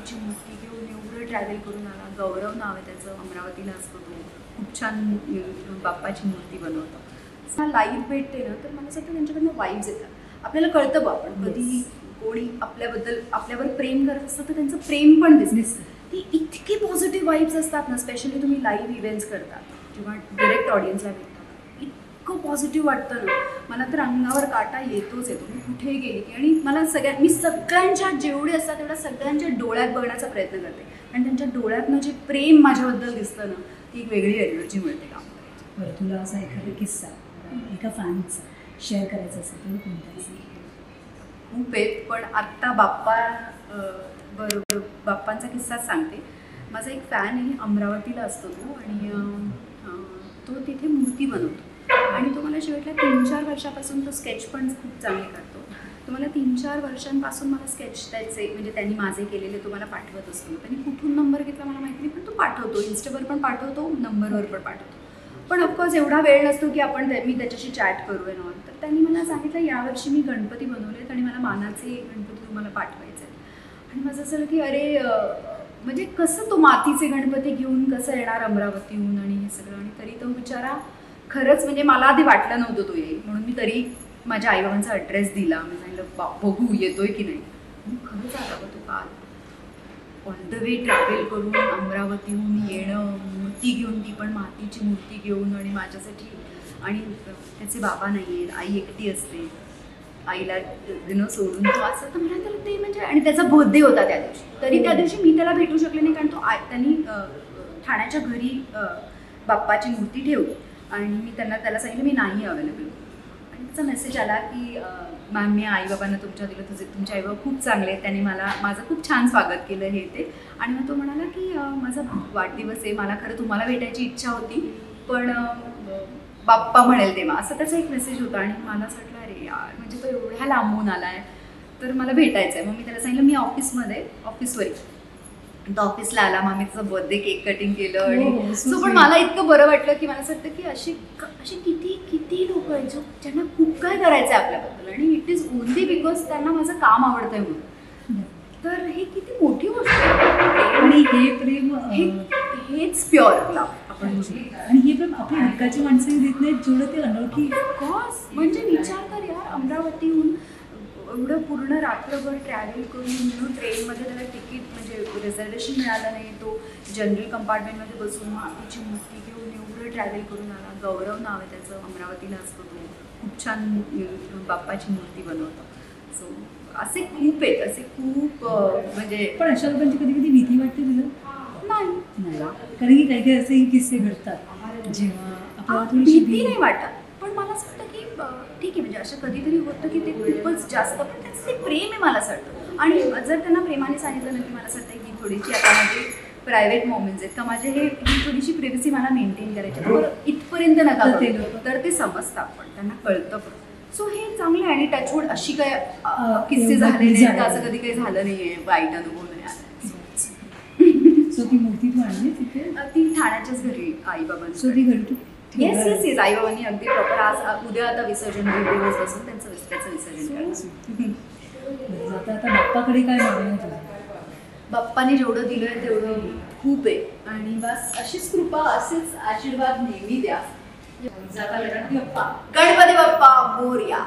मातीची मूर्ती घेऊन एवढं ट्रॅव्हल करून आला. गौरव नाव आहे त्याचं, अमरावतीला असतो तो. खूप छान बाप्पाची मूर्ती बनवतो. लाईव्ह भेटते ना तर मला असं वाटतं त्यांच्याकडनं वाईब्स येतात. आपल्याला कळतं बा आपण कधी कोणी आपल्याबद्दल आपल्यावर प्रेम करत असतं तर त्यांचं प्रेम पण दिसतं. ती इतकी पॉझिटिव्ह वाईब्स असतात ना, स्पेशली तुम्ही लाईव्ह इव्हेंट्स करता किंवा डिरेक्ट ऑडियन्सला भेटता, इतकं पॉझिटिव्ह वाटतं ना. मला तर अंगावर काटा येतोच येतो. मी कुठेही गेली की, आणि मला मी सगळ्यांच्या जेवढे असतात तेवढ्या सगळ्यांच्या डोळ्यात बघण्याचा प्रयत्न करते, आणि त्यांच्या डोळ्यातनं जे प्रेम माझ्याबद्दल दिसतं ना, ती एक वेगळी एनर्जी मिळते काम करायची. बरं, तुला असा एखादा किस्सा एका फॅनचा शेअर करायचा असेल तर कोणता असेल? खूप आहेत, पण आत्ता बाप्पा बरोबर बाप्पांचा किस्साच सांगते. माझा एक फॅन आहे, अमरावतीला असतो तो, आणि तो तिथे मूर्ती बनवतो. आणि तो मला शेवटल्या 3-4 वर्षापासून तो स्केच पण खूप चांगले करतो. तो मला 3-4 वर्षांपासून मला स्केच त्याचे म्हणजे त्यांनी माझे केलेले तो मला पाठवत असतो. त्यांनी कुठून नंबर घेतला मला माहिती नाही, पण तो पाठवतो. इन्स्टावर पण पाठवतो, नंबरवर पण पाठवतो. पण ऑफकोर्स एवढा वेळ नसतो की मी त्याच्याशी चॅट करू आहे ना. तर त्यांनी मला सांगितलं, यावर्षी मी गणपती बनवलेत आणि मला मानाचे गणपती तुम्हाला पाठवायचे आहेत. आणि माझं असं की अरे म्हणजे कसं तो मातीचे गणपती घेऊन कसं येणार अमरावतीहून आणि हे सगळं. आणि तरी तो बिचारा खरंच म्हणजे मला आधी वाटलं नव्हतं तो येईल म्हणून. मी तरी माझ्या आईबाबांचा ॲड्रेस दिला. मी सांगितलं बघू येतोय की नाही. खरंच आला तो काल ऑन द वे ट्रॅव्हल करून अमरावतीहून येणं, मूर्ती घेऊन, ती पण मातीची मूर्ती घेऊन, आणि माझ्यासाठी. आणि त्याचे बाबा नाही आहेत, आई एकटी असते, आईला सोडून तो असं. तर मला त्याला ते म्हणजे, आणि त्याचा बर्थडे होता त्या दिवशी, तरी त्या दिवशी मी त्याला भेटू शकले नाही, कारण त्यांनी ठाण्याच्या घरी बाप्पाची मूर्ती ठेवली. आणि मी त्याला सांगितलं मी नाही अवेलेबल. आणि त्याचा मेसेज आला की मॅम, मी आईबाबांना तुमच्या दिलं, तुमचे आईबाबा खूप चांगले आहेत, त्यांनी माझं खूप छान स्वागत केलं हे ते. आणि मग तो म्हणाला की माझा वाढदिवस आहे, मला खरं तुम्हाला भेटायची इच्छा होती, पण बाप्पा म्हणेल तेव्हा, असं त्याचा एक मेसेज होता. आणि मला असं वाटलं अरे यार, म्हणजे तो एवढ्या लांबून आला आहे तर मला भेटायचं आहे. मग मी त्याला सांगितलं मी ऑफिसवर तो ऑफिसला आला. मग मी त्याचा बर्थडे केक कटिंग केलं. आणि सो पण मला इतकं बरं वाटलं की मला असं वाटतं की अशी किती लोक आहेत ज्यांना खूप काय करायचं आहे आपल्याबद्दल, आणि इट इज ओनली बिकॉज त्यांना माझं काम आवडतंय म्हणून. तर हे किती मोठी गोष्ट आहे. आणि हे प्रेम हेच प्युअर लव्ह आपण. आणि हे प्रेम आपल्या हक्काची माणसंही देत नाहीत जेवढं ते अनोळखी. ऑफकोर्स, म्हणजे विचार कर यार, अमरावतीहून एवढं पूर्ण रात्रभर ट्रॅव्हल करून ट्रेनमध्ये त्याला तिकीट म्हणजे रिझर्वेशन मिळालं नाही. तो जनरल कंपार्टमेंटमध्ये बसून मातीची मूर्ती घेऊन एवढं ट्रॅव्हल करून आला. गौरव नाव आहे त्याचं, अमरावतीला असतो तो. खूप छान बाप्पाची मूर्ती बनवतो. सो असे खूप आहेत, असे खूप म्हणजे. पण अशा लोकांची कधी कधी भीती वाटते तुला? नाही, कारण की काही असेही किस्से घडतात जेव्हा आपल्याला थोडीशी भीती नाही वाटत. पण मला असं वाटतं की ठीक आहे, म्हणजे असं कधीतरी होतं की ते खूपच जास्त, पण त्याचं ते प्रेम आहे मला असं वाटतं. आणि जर त्यांना प्रेमाने सांगितलं ना की मला असं वाटतं की थोडीशी आता माझे प्रायव्हेट मोमेंट्स आहेत का माझे, ही थोडीशी प्रिव्हसी मला मेंटेन करायची, बरं इथपर्यंत नका तर ते समजतात, पण त्यांना कळतं पण. सो हे चांगलं आहे. आणि टचवूड अशी काय किस्से झाले नाही का, असं कधी काही झालं नाही आहे, वाईट अनुभव नाही आला. सो ती मूर्ती तू आणली तिथे? ती ठाण्याच्याच घरी आईबाबांची. सो ती घरी तू? येस आईबाबांनी अगदी प्रॉपर आज उद्या आता विसर्जन, 2 दिवस बसून त्याचं विसर्जन करायचं. आता बाप्पाकडे काय मागणं तुला? बाप्पाने जेवढं दिलं आहे तेवढं खूप आहे. आणि बस अशीच कृपा, असेच आशीर्वाद नेहमी द्या. गणपती बाप्पा मोरया.